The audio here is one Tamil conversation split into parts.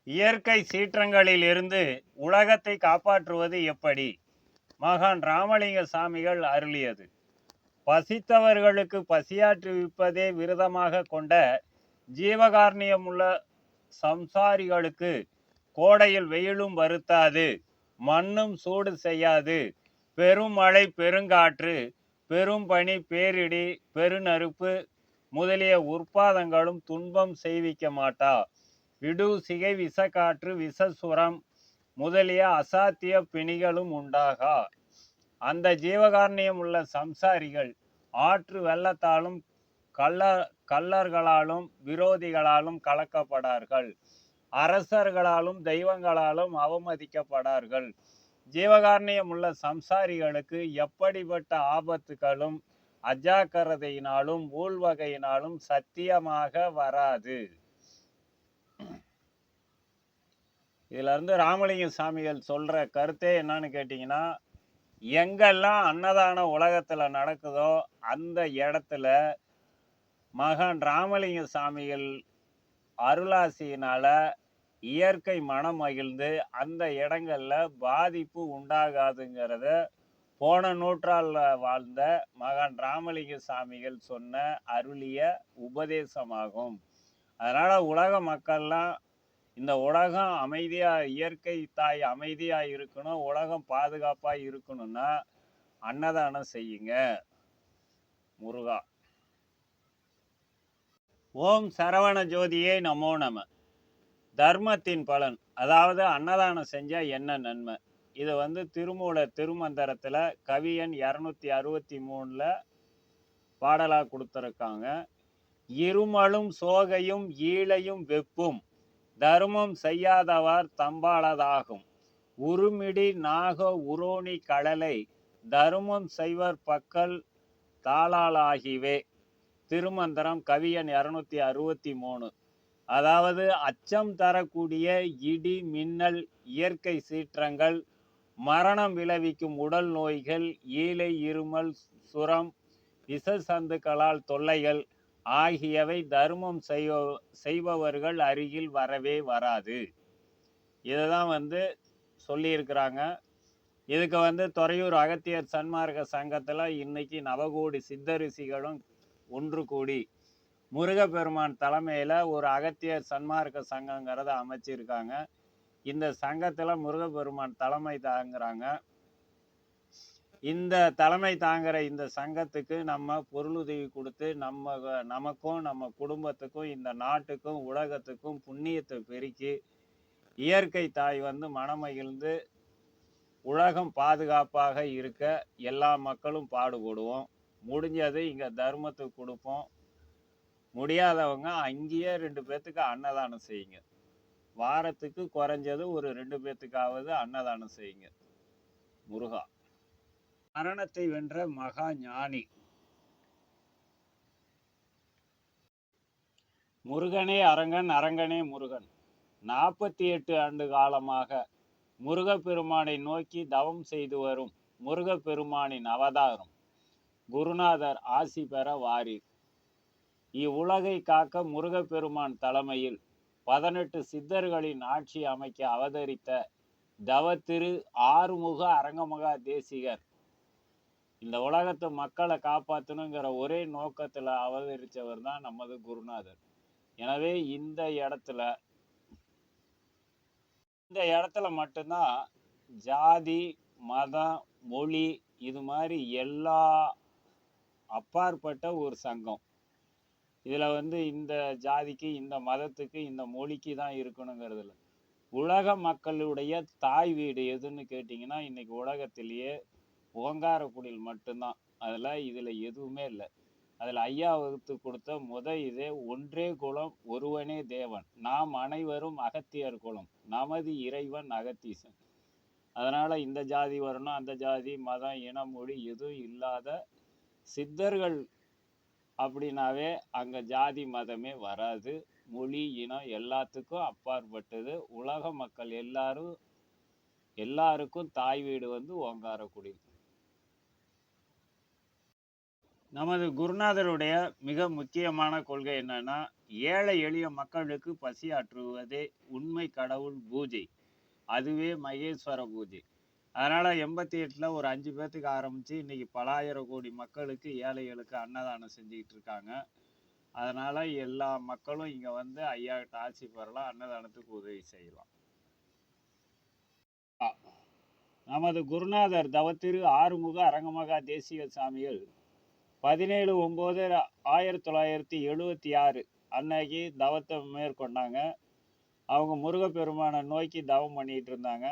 இயற்கை சீற்றங்களில் இருந்து உலகத்தை காப்பாற்றுவது எப்படி? மகான் ராமலிங்க சாமிகள் அருளியது. பசித்தவர்களுக்கு பசியாற்றுவிப்பதே விரதமாக கொண்ட ஜீவகாருண்யமுள்ள சம்சாரிகளுக்கு கோடையில் வெயிலும் வருத்தாது, மண்ணும் சூடு செய்யாது, பெரும் மழை பெருங்காற்று பெரும் பனி பேரிடி பெருநெருப்பு முதலிய உற்பாதங்களும் துன்பம் செய்விக்க மாட்டா. இடு சிகை விசக்காற்று விசசுரம் முதலிய அசாத்திய பிணிகளும் உண்டாகா. அந்த ஜீவகாருண்யம் உள்ள சம்சாரிகள் ஆற்று வெள்ளத்தாலும் கள்ளர்களாலும் விரோதிகளாலும் கலக்கப்படார்கள். அரசர்களாலும் தெய்வங்களாலும் அவமதிக்கப்படார்கள். ஜீவகாருண்யம் உள்ள சம்சாரிகளுக்கு எப்படிப்பட்ட ஆபத்துகளும் அஜாக்கிரதையினாலும் ஊழ்வகையினாலும் சத்தியமாக வராது. இதுல இருந்து ராமலிங்க சாமிகள் சொல்ற கருத்தே என்னன்னு கேட்டீங்கன்னா, எங்கெல்லாம் அன்னதானம் உலகத்துல நடக்குதோ அந்த இடத்துல மகான் ராமலிங்க சாமிகள் அருளாசியினால இயற்கை மனம் மகிழ்ந்து அந்த இடங்கள்ல பாதிப்பு உண்டாகாதுங்கிறத போன நூற்றாண்டுல வாழ்ந்த மகான் ராமலிங்க சாமிகள் சொன்ன அருளிய உபதேசமாகும். அதனால உலக மக்கள்லாம் இந்த உலகம் அமைதியா, இயற்கை தாய் அமைதியா இருக்கணும், உலகம் பாதுகாப்பா இருக்கணும்னா அன்னதானம் செய்யுங்க. முருகா. ஓம் சரவண ஜோதியே நமோ நம. தர்மத்தின் பலன், அதாவது அன்னதானம் செஞ்சா என்ன நன்மை? இது திருமூலர் திருமந்திரத்துல கவியன் 263ல பாடலா கொடுத்துருக்காங்க. இருமலும் சோகையும் ஈழையும் வெப்பும் தர்மம் செய்யாதவர் தம்பாளதாகும். உருமிடி நாக உரோணி கடலை தர்மம் செய்வர் பக்கல் தாளாளாகிவே. திருமந்திரம் கவியன் 263. அதாவது அச்சம் தரக்கூடிய இடி மின்னல், இயற்கை சீற்றங்கள், மரணம் விளைவிக்கும் உடல் நோய்கள், ஈழை இருமல் சுரம் விஷசந்துக்களால் தொல்லைகள் ஆகியவை தர்மம் செய்பவர்கள் அருகில் வரவே வராது. இதுதான் சொல்லியிருக்கிறாங்க. இதுக்கு துறையூர் அகத்தியர் சன்மார்க்க சங்கத்துல இன்னைக்கு நவகோடி சித்தரிசிகளும் ஒன்று கூடி முருகப்பெருமான் தலைமையில ஒரு அகத்தியர் சன்மார்க்க சங்கங்கிறத அமைச்சிருக்காங்க. இந்த சங்கத்துல முருகப்பெருமான் தலைமை தாங்குறாங்க. இந்த தலைமை தாங்குற இந்த சங்கத்துக்கு நம்ம பொருளுதவி கொடுத்து நமக்கும் நம்ம குடும்பத்துக்கும் இந்த நாட்டுக்கும் உலகத்துக்கும் புண்ணியத்தை பெருக்கி இயற்கை தாய் மனமகிழ்ந்து உலகம் பாதுகாப்பாக இருக்க எல்லா மக்களும் பாடுபடுவோம். முடிஞ்சது இங்க தர்மத்துக்கு கொடுப்போம். முடியாதவங்க அங்கேயே 2 பேர்த்துக்கு அன்னதானம் செய்யுங்க. வாரத்துக்கு குறைஞ்சது ஒரு 2 பேர்த்துக்காவது அன்னதானம் செய்யுங்க. முருகா. மரணத்தை வென்ற மகா ஞானி. முருகனே அரங்கன், அரங்கனே முருகன். 48 ஆண்டு காலமாக முருகப்பெருமானை நோக்கி தவம் செய்து வரும் முருகப்பெருமானின் அவதாரம் குருநாதர் ஆசி பெற வாரீர். இவ்வுலகை காக்க முருகப்பெருமான் தலைமையில் 18 சித்தர்களின் ஆட்சி அமைக்க அவதரித்த தவத்திரு ஆறுமுக அரங்கமகா தேசிகர் இந்த உலகத்து மக்களை காப்பாற்றணுங்கிற ஒரே நோக்கத்துல அவதரித்தவர் தான் நமது குருநாதர். எனவே இந்த இடத்துல மட்டும்தான் ஜாதி மதம் மொழி இது மாதிரி எல்லா அப்பாற்பட்ட ஒரு சங்கம். இதுல இந்த ஜாதிக்கு இந்த மதத்துக்கு இந்த மொழிக்கு தான் இருக்கணுங்கிறதுல உலக மக்களுடைய தாய் வீடு எதுன்னு கேட்டிங்கன்னா இன்னைக்கு உலகத்திலேயே ஓங்காரக்குடில் மட்டும்தான். இதுல எதுவுமே இல்லை. அதுல ஐயா வகுத்து கொடுத்த இதே ஒன்றே குலம் ஒருவனே தேவன், நாம் அனைவரும் அகத்தியர் குலம், நமது இறைவன் அகத்தீசன். அதனால இந்த ஜாதி வரணும், அந்த ஜாதி மதம் இனம் மொழி எதுவும் இல்லாத சித்தர்கள் அப்படின்னாவே அங்க ஜாதி மதமே வராது. மொழி இனம் எல்லாத்துக்கும் அப்பாற்பட்டது. உலக மக்கள் எல்லாருக்கும் தாய் வீடு ஓங்காரக்குடி. நமது குருநாதருடைய மிக முக்கியமான கொள்கை என்னன்னா, ஏழை எளிய மக்களுக்கு பசியாற்றுவதே உண்மை கடவுள் பூஜை. அதுவே மகேஸ்வர பூஜை. அதனால 88ல ஒரு 5 பேத்துக்கு ஆரம்பிச்சு இன்னைக்கு பல ஆயிரம் கோடி மக்களுக்கு, ஏழைகளுக்கு அன்னதானம் செஞ்சுக்கிட்டு இருக்காங்க. அதனால எல்லா மக்களும் இங்க வந்து ஐயாகிட்ட ஆசி பெறலாம், அன்னதானத்துக்கு உதவி செய்யலாம். நமது குருநாதர் தவத்திரு ஆறுமுக அரங்கமகா தேசிக சாமிகள் 17/9/1976 அன்னைக்கு தவத்தை மேற்கொண்டாங்க. அவங்க முருகப்பெருமானை நோக்கி தவம் பண்ணிட்டு இருந்தாங்க.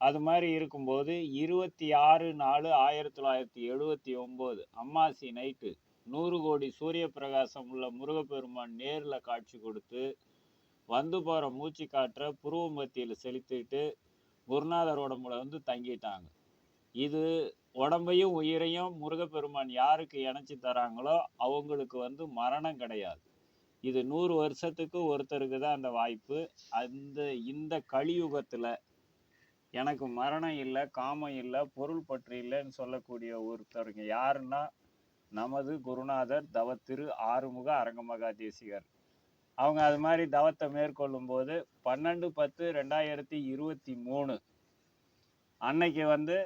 அது மாதிரி இருக்கும்போது 26/4/1979 அம்மாசி நைட்டு 100 கோடி சூரிய பிரகாசம் உள்ள முருகப்பெருமான் நேரில் காட்சி கொடுத்து வந்து போகிற மூச்சு காற்றை புருவ மத்தியில் செலுத்திட்டு குருநாதர் உடம்புல வந்து தங்கிட்டாங்க. இது உடம்பையும் உயிரையும் முருகப்பெருமான் யாருக்கு இணைச்சி தராங்களோ அவங்களுக்கு வந்து மரணம் கிடையாது. இது 100 வருஷத்துக்கு ஒருத்தருக்கு தான் அந்த வாய்ப்பு. இந்த கலியுகத்தில் எனக்கு மரணம் இல்லை, காமம் இல்லை, பொருள் பற்று இல்லைன்னு சொல்லக்கூடிய ஒருத்தருங்க யாருன்னா நமது குருநாதர் தவத்திரு ஆறுமுக அரங்கமகா தேசிகர். அவங்க அது மாதிரி தவத்தை மேற்கொள்ளும் போது 12/10/2023 அன்னைக்கு வந்து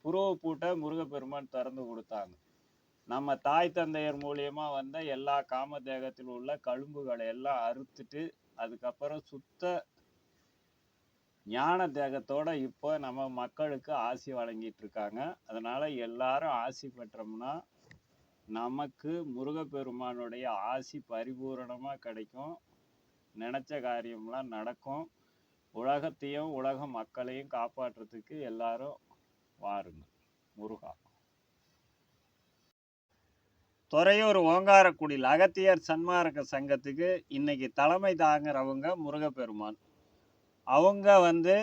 புருவ பூட்டை முருகப்பெருமான் திறந்து கொடுத்தாங்க. நம்ம தாய் தந்தையர் மூலியமா வந்த எல்லா காம தேகத்தில் உள்ள கழும்புகளை எல்லாம் அறுத்துட்டு அதுக்கப்புறம் சுத்த ஞான தேகத்தோட இப்போ நம்ம மக்களுக்கு ஆசி வழங்கிட்டு இருக்காங்க. அதனால எல்லாரும் ஆசி பெற்றோம்னா நமக்கு முருகப்பெருமானுடைய ஆசி பரிபூரணமா கிடைக்கும். நினைச்ச காரியம்லாம் நடக்கும். உலகத்தையும் உலக மக்களையும் காப்பாற்றுறதுக்கு எல்லாரும் வாருங்க. முருகா. துறையூர் ஓங்காரக்குடியில் அகத்தியர் சன்மார்க்க சங்கத்துக்கு இன்னைக்கு தலைமை தாங்குறவங்க முருகப்பெருமான். அவங்க வந்து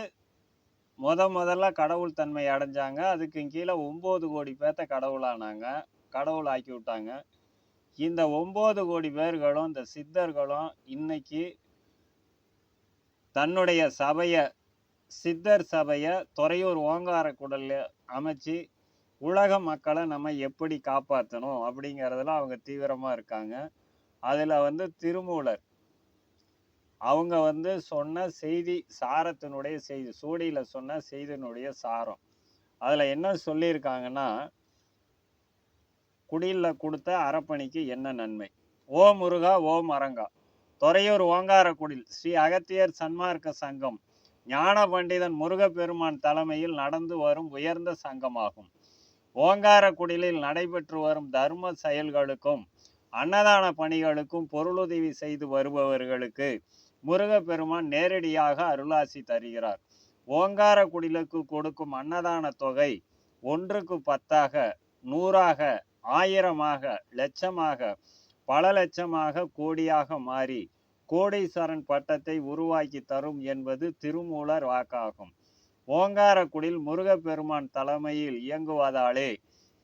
முதல்ல கடவுள் தன்மை அடைஞ்சாங்க. அதுக்கு கீழே 9 கோடி பேர்த்த கடவுளானாங்க, கடவுள் ஆக்கி விட்டாங்க. இந்த 9 கோடி பேர்களும் இந்த சித்தர்களும் இன்னைக்கு தன்னுடைய சபையை, சித்தர் சபையை துறையூர் ஓங்காரக்குடில் அமைச்சு உலக மக்களை நம்ம எப்படி காப்பாற்றணும் அப்படிங்கிறதுல அவங்க தீவிரமாக இருக்காங்க. அதில் வந்து திருமூலர் அவங்க வந்து சொன்ன செய்தி சாரத்தினுடைய செய்தி, சூடியில் சொன்ன செய்தியினுடைய சாரம். அதில் என்ன சொல்லியிருக்காங்கன்னா, குடியில் கொடுத்த அறப்பணிக்கு என்ன நன்மை. ஓ முருகா ஓம் அரங்கா. துறையூர் ஓங்காரக்குடில் ஸ்ரீ அகத்தியர் சன்மார்க்க சங்கம் ஞான பண்டிதன் முருகப்பெருமான் தலைமையில் நடந்து வரும் உயர்ந்த சங்கமாகும். ஓங்காரக்குடிலில் நடைபெற்று வரும் தர்ம செயல்களுக்கும் அன்னதான பணிகளுக்கும் பொருளுதவி செய்து வருபவர்களுக்கு முருகப்பெருமான் நேரடியாக அருளாசி தருகிறார். ஓங்காரக்குடிலுக்கு கொடுக்கும் அன்னதான தொகை 1க்கு 10ஆக, 100ஆக, 1000ஆக, லட்சமாக, பல லட்சமாக, கோடியாக மாறி கோடீஸ்வரன் பட்டத்தை உருவாக்கி தரும் என்பது திருமூலர் வாக்காகும். ஓங்காரக்குடில் முருகப்பெருமான் தலைமையில் இயங்குவதாலே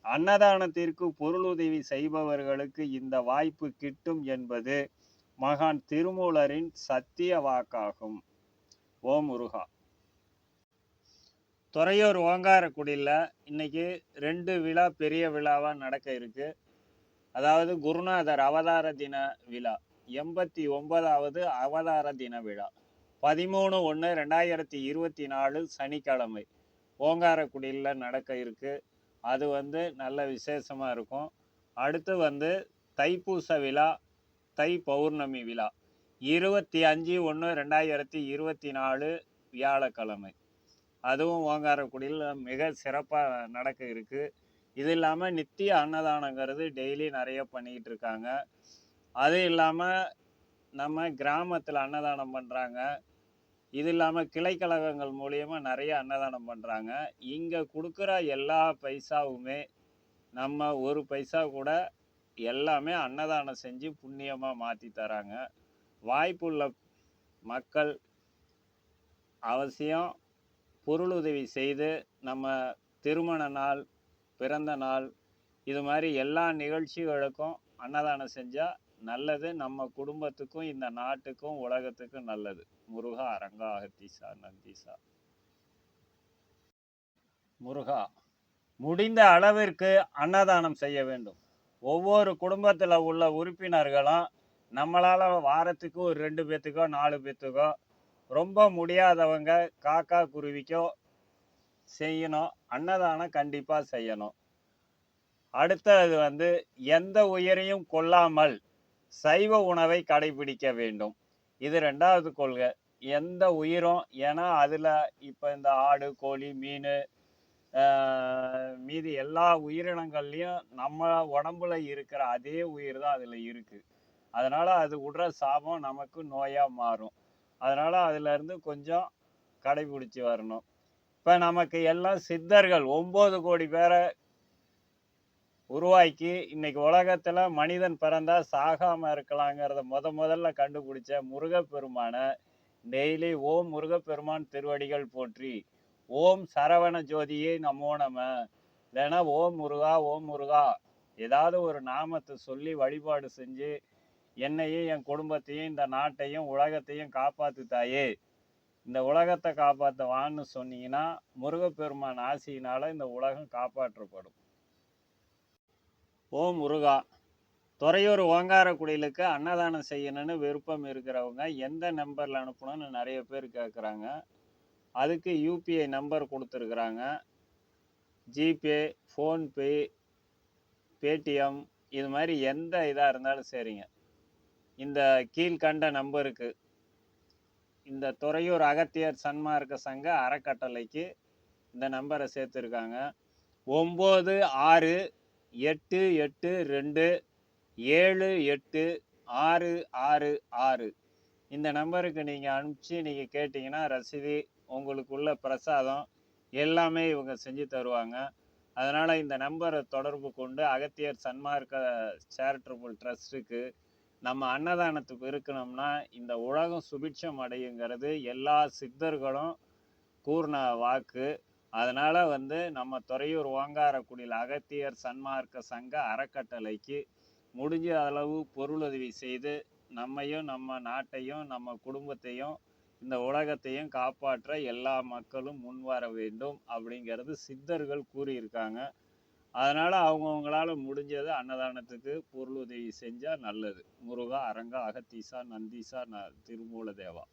அன்னதானத்திற்கு பொருளுதவி செய்பவர்களுக்கு இந்த வாய்ப்பு கிட்டும் என்பது மகான் திருமூலரின் சத்திய வாக்காகும். ஓம் முருகா. துறையூர் ஓங்காரக்குடியில் இன்னைக்கு 2 விழா பெரிய விழாவாக நடக்க இருக்கு. அதாவது குருநாதர் அவதார தின விழா, 89வது அவதார தின விழா 13/1/2024 சனிக்கிழமை ஓங்காரக்குடியில் நடக்க இருக்கு. அது வந்து நல்ல விசேஷமாக இருக்கும். அடுத்து வந்து தைப்பூச விழா, தை பௌர்ணமி விழா 25/1/2024 வியாழக்கிழமை. அதுவும் ஓங்காரக்குடியில் மிக சிறப்பாக நடக்க இருக்கு. இது இல்லாமல் நித்திய அன்னதானங்கிறது டெய்லி நிறைய பண்ணிக்கிட்டு இருக்காங்க. அது இல்லாமல் நம்ம கிராமத்தில் அன்னதானம் பண்ணுறாங்க. இது இல்லாமல் கிளைக்கழகங்கள் மூலியமாக நிறைய அன்னதானம் பண்ணுறாங்க. இங்கே கொடுக்குற எல்லா பைசாவுமே நம்ம ஒரு பைசா கூட எல்லாமே அன்னதானம் செஞ்சு புண்ணியமாக மாற்றி தராங்க. வாய்ப்புள்ள மக்கள் அவசியம் பொருளுதவி செய்து நம்ம திருமண நாள், பிறந்த நாள், இது மாதிரி எல்லா நிகழ்ச்சிகளுக்கும் அன்னதானம் செஞ்சால் நல்லது. நம்ம குடும்பத்துக்கும் இந்த நாட்டுக்கும் உலகத்துக்கும் நல்லது. முருகா அரங்கா அகத்தீசா நந்தீசா. முருகா. முடிந்த அளவிற்கு அன்னதானம் செய்ய வேண்டும். ஒவ்வொரு குடும்பத்தில் உள்ள உறுப்பினர்களும் நம்மளால் வாரத்துக்கு ஒரு 2 பேத்துக்கோ 4 பேத்துக்கோ ரொம்ப முடியாதவங்க காக்கா குருவிக்கோ செய்யணும். அன்னதானம் கண்டிப்பாக செய்யணும். அடுத்தது வந்து எந்த உயிரையும் கொல்லாமல் சைவ உணவை கடைபிடிக்க வேண்டும். இது 2வது கொள்கை. எந்த உயிரும் ஏன்னா அதில் இப்போ இந்த ஆடு கோழி மீன் மீதி எல்லா உயிரினங்கள்லையும் நம்ம உடம்புல இருக்கிற அதே உயிர் தான் அதில் இருக்குது. அதனால் அது விடுற சாபம் நமக்கு நோயாக மாறும். அதனால் அதிலேருந்து கொஞ்சம் கடைபிடிச்சி வரணும். இப்போ நமக்கு எல்லாம் சித்தர்கள் 9 கோடி பேரை உருவாக்கி இன்னைக்கு உலகத்தில் மனிதன் பிறந்தா சாகாமல் இருக்கலாங்கிறத முதல்ல கண்டுபிடிச்ச முருகப்பெருமானை டெய்லி ஓம் முருகப்பெருமான் திருவடிகள் போற்றி, ஓம் சரவண ஜோதியே நமோ நம, இல்லைன்னா ஓம் முருகா ஏதாவது ஒரு நாமத்தை சொல்லி வழிபாடு செஞ்சு என்னையும் என் குடும்பத்தையும் இந்த நாட்டையும் உலகத்தையும் காப்பாத்து தாயே, இந்த உலகத்தை காப்பாற்றுவான்னு சொன்னீங்கன்னா முருகப்பெருமான் ஆசியினால இந்த உலகம் காப்பாற்றப்படும். ஓம் முருகா. துறையூர் ஓங்காரக்குடிலுக்கு அன்னதானம் செய்யணும்னு விருப்பம் இருக்கிறவங்க எந்த நம்பரில் அனுப்பணும்னு நிறைய பேர் கேட்குறாங்க. அதுக்கு யூபிஐ நம்பர் கொடுத்துருக்குறாங்க. ஜிபே, ஃபோன்பே, பேடிஎம் இது மாதிரி எந்த இதாக இருந்தாலும் சரிங்க. இந்த கீழ்கண்ட நம்பருக்கு இந்த துறையூர் அகத்தியர் சன்மார்க்க சங்க அறக்கட்டளைக்கு இந்த நம்பரை சேர்த்துருக்காங்க. 9682786666 இந்த நம்பருக்கு நீங்கள் அனுப்பிச்சு நீங்கள் கேட்டிங்கன்னா ரசீது உங்களுக்குள்ள பிரசாதம் எல்லாமே இவங்க செஞ்சு தருவாங்க. அதனால் இந்த நம்பரை தொடர்பு கொண்டு அகத்தியர் சன்மார்க்க சேரிட்டபிள் ட்ரஸ்ட்டுக்கு நம்ம அன்னதானத்துக்கு இருக்கணும்னா இந்த உலகம் சுபிட்சம் அடையுங்கிறது எல்லா சித்தர்களும் கூர்ண வாக்கு. அதனால் வந்து நம்ம துறையூர் ஓங்காரக்குடியில் அகத்தியர் சன்மார்க்க சங்க அறக்கட்டளைக்கு முடிஞ்ச அளவு பொருளுதவி செய்து நம்மையும் நம்ம நாட்டையும் நம்ம குடும்பத்தையும் இந்த உலகத்தையும் காப்பாற்ற எல்லா மக்களும் முன்வர வேண்டும் அப்படிங்கிறது சித்தர்கள் கூறியிருக்காங்க. அதனால் அவங்கவுங்களால முடிஞ்சது அன்னதானத்துக்கு பொருளுதவி செஞ்சால் நல்லது. முருகா, அரங்கா, அகத்தீசா, நந்தீசா, திருமூல தேவா.